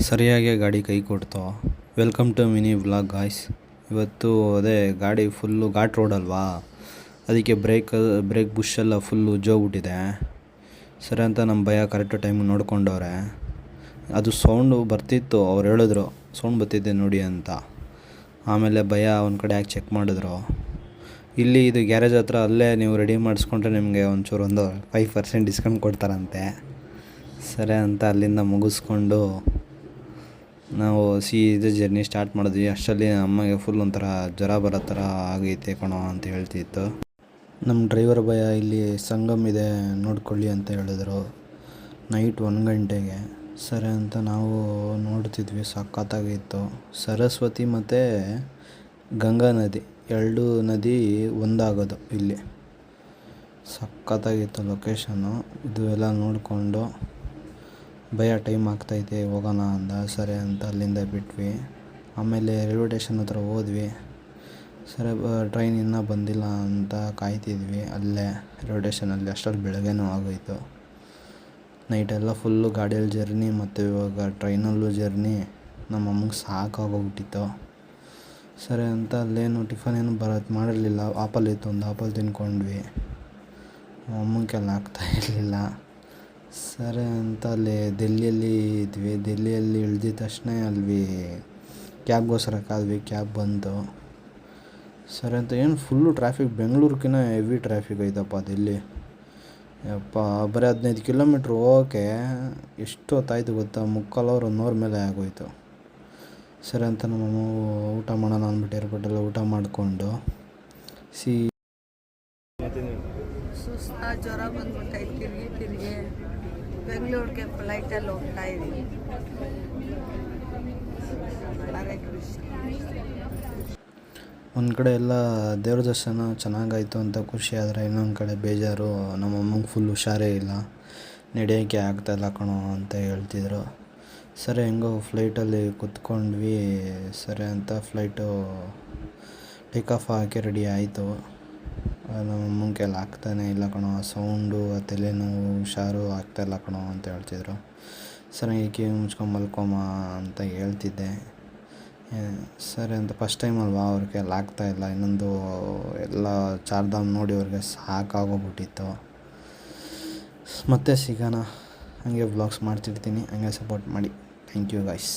ಸರಿಯಾಗಿ ಗಾಡಿ ಕೈ ಕೊಡ್ತು. Welcome to mini vlog guys. ಇವತ್ತು ಅದೇ ಗಾಡಿ ಫುಲ್ಲು ಘಾಟ್ ರೋಡ್ ಅಲ್ವಾ, ಅದಕ್ಕೆ ಬ್ರೇಕ್ ಬುಷೆಲ್ಲ ಫುಲ್ಲು ಉಜ್ಜೋಗ್ಬಿಟ್ಟಿದೆ. ಸರಿ ಅಂತ ನಮ್ಮ ಭಯ ಕರೆಕ್ಟ್ ಟೈಮಿಗೆ ನೋಡ್ಕೊಂಡವ್ರೆ. ಅದು ಸೌಂಡು ಬರ್ತಿತ್ತು, ಅವ್ರು ಹೇಳಿದ್ರು ಸೌಂಡ್ ಬರ್ತಿದ್ದೆ ನೋಡಿ ಅಂತ. ಆಮೇಲೆ ಭಯ ಒಂದು ಕಡೆ ಯಾಕೆ ಚೆಕ್ ಮಾಡಿದ್ರು. ಇಲ್ಲಿ ಇದು ಗ್ಯಾರೇಜ್ ಹತ್ರ, ಅಲ್ಲೇ ನೀವು ರೆಡಿ ಮಾಡಿಸ್ಕೊಂಡ್ರೆ ನಿಮಗೆ ಒಂಚೂರು ಒಂದು 5% ಡಿಸ್ಕೌಂಟ್ ಕೊಡ್ತಾರಂತೆ. ಸರಿ ಅಂತ ಅಲ್ಲಿಂದ ಮುಗಿಸ್ಕೊಂಡು ನಾವು ಸೀದಾ ಜರ್ನಿ ಸ್ಟಾರ್ಟ್ ಮಾಡಿದ್ವಿ. ಅಷ್ಟರಲ್ಲಿ ಅಮ್ಮಗೆ ಫುಲ್ ಒಂಥರ ಜ್ವರ ಬರೋ ಥರ ಆಗೈತೆ ಕಣೋ ಅಂತ ಹೇಳ್ತಿತ್ತು. ನಮ್ಮ ಡ್ರೈವರ್ ಭಯ ಇಲ್ಲಿ ಸಂಗಮ್ ಇದೆ ನೋಡ್ಕೊಳ್ಳಿ ಅಂತ ಹೇಳಿದ್ರು, ನೈಟ್ 1 ಗಂಟೆಗೆ. ಸರಿ ಅಂತ ನಾವು ನೋಡ್ತಿದ್ವಿ, ಸಖತ್ತಾಗಿತ್ತು. ಸರಸ್ವತಿ ಮತ್ತು ಗಂಗಾ ನದಿ, 2 ನದಿ ಒಂದಾಗೋದು ಇಲ್ಲಿ. ಸಖತ್ತಾಗಿತ್ತು ಲೊಕೇಶನ್ನು. ಇದು ಎಲ್ಲ ನೋಡಿಕೊಂಡು ಭಯ ಟೈಮ್ ಆಗ್ತೈತೆ ಹೋಗೋಣ ಅಂದ. ಸರಿ ಅಂತ ಅಲ್ಲಿಂದ ಬಿಟ್ವಿ. ಆಮೇಲೆ ರೈಲ್ವೆ ಸ್ಟೇಷನ್ ಹತ್ರ ಹೋದ್ವಿ. ಸರಿ, ಟ್ರೈನ್ ಇನ್ನೂ ಬಂದಿಲ್ಲ ಅಂತ ಕಾಯ್ತಿದ್ವಿ ಅಲ್ಲೇ ರೈಲ್ವೆ ಸ್ಟೇಷನಲ್ಲಿ. ಅಷ್ಟರಲ್ಲಿ ಬೆಳಗ್ಗೆನೂ ಆಗೋಯಿತು. ನೈಟೆಲ್ಲ ಫುಲ್ಲು ಗಾಡಿಯಲ್ಲಿ ಜರ್ನಿ ಮತ್ತು ಇವಾಗ ಟ್ರೈನಲ್ಲೂ ಜರ್ನಿ. ನಮ್ಮ ಅಮ್ಮಗೆ ಸಾಕಾಗೋಗ್ಬಿಟ್ಟಿತ್ತು. ಸರಿ ಅಂತ ಅಲ್ಲೇನು ಟಿಫನ್ ಏನು ಮಾಡಿರಲಿಲ್ಲ. ಆಪಲ್ ಇತ್ತು, ಒಂದು ಆಪಲ್ ತಿನ್ಕೊಂಡ್ವಿ. ನಮ್ಮ ಅಮ್ಮಂಗೆ ಆಗ್ತಾಯಿರಲಿಲ್ಲ. ಸರಿ ಅಂತ ಅಲ್ಲಿ ದಿಲ್ಲಿಯಲ್ಲಿ ಇದ್ವಿ. ದಿಲ್ಲಿಯಲ್ಲಿ ಇಳ್ದಿದ ತಕ್ಷಣ ಅಲ್ಲಿ ಕ್ಯಾಬ್ಗೋಸ್ಕರ ಕಾದ್ವಿ. ಕ್ಯಾಬ್ ಬಂತು. ಸರಿ ಅಂತ ಏನು ಫುಲ್ಲು ಟ್ರಾಫಿಕ್, ಬೆಂಗಳೂರಿಗಿಂತ ಹೆವಿ ಟ್ರಾಫಿಕ್ ಐತಪ್ಪ ದಿಲ್ಲಿ. ಯಪ್ಪ, ಬರೀ 15 ಕಿಲೋಮೀಟ್ರ್ ಹೋಗೋಕ್ಕೆ ಎಷ್ಟು ಹೊತ್ತಾಯ್ತು ಗೊತ್ತಾ? 1 ಅವರ್ ಮೇಲೆ ಆಗೋಯ್ತು. ಸರಿ ಅಂತ ನಮ್ಮಮ್ಮ ಊಟ ಮಾಡೋಣ ಅಂದ್ಬಿಟ್ಟು ಏರ್ಪೋರ್ಟೆಲ್ಲ ಊಟ ಮಾಡಿಕೊಂಡು ಸುಸ್ತಾಗಿ ಜ್ವರ ಬಂದ್ಬಿಟ್ಟೈತೆ. ತಿರುಗಿ ಬೆಂಗಳೂರಿಗೆ ಫ್ಲೈಟಲ್ಲಿ ಹೋಗ್ತಾ ಇದ್ದೀವಿ. ಒಂದು ಕಡೆ ಎಲ್ಲ ದೇವ್ರ ದರ್ಶನ ಚೆನ್ನಾಗಾಯಿತು ಅಂತ ಖುಷಿ ಆದರೆ, ಇನ್ನೊಂದು ಕಡೆ ಬೇಜಾರು. ನಮ್ಮ ಅಮ್ಮಂಗೆ ಫುಲ್ ಹುಷಾರೇ ಇಲ್ಲ, ನಡೆಯೋಕ್ಕೆ ಆಗ್ತಾಯಿಲ್ಲ ಕಣೋ ಅಂತ ಹೇಳ್ತಿದ್ರು. ಸರಿ ಹೆಂಗೋ ಫ್ಲೈಟಲ್ಲಿ ಕೂತ್ಕೊಂಡ್ವಿ. ಸರಿ ಅಂತ ಫ್ಲೈಟು ಟೇಕ್ ಆಫ್ ಹಾಕಿ ರೆಡಿ ಆಯಿತು. ನಮ್ಮ ಅಮ್ಮಂಗೆ ಎಲ್ಲ ಆಗ್ತಾನೇ ಇಲ್ಲ ಕಣೋ, ಸೌಂಡು, ತಲೆನೋವು, ಹುಷಾರು ಆಗ್ತಾಯಿಲ್ಲ ಕಣೋ ಅಂತ ಹೇಳ್ತಿದ್ರು. ಸರಿ ಕಿವಿ ಮುಚ್ಕೊಂಡು ಮಲ್ಕೊಮ್ಮ ಅಂತ ಹೇಳ್ತಿದ್ದೆ. ಸರಿ ಅಂತ ಫಸ್ಟ್ ಟೈಮ್ ಅಲ್ವಾ, ಅವ್ರಿಗೆ ಎಲ್ಲ ಆಗ್ತಾಯಿಲ್ಲ. ಇನ್ನೊಂದು ಎಲ್ಲ ಚಾರ್ಧಾಮ್ ನೋಡಿ ಅವ್ರಿಗೆ ಸಾಕಾಗೋಗ್ಬಿಟ್ಟಿತ್ತು. ಮತ್ತೆ ಸಿಗೋಣ, ಹಾಗೆ ವ್ಲಾಗ್ಸ್ ಮಾಡ್ತಿರ್ತೀನಿ, ಹಾಗೆ ಸಪೋರ್ಟ್ ಮಾಡಿ. Thank you guys.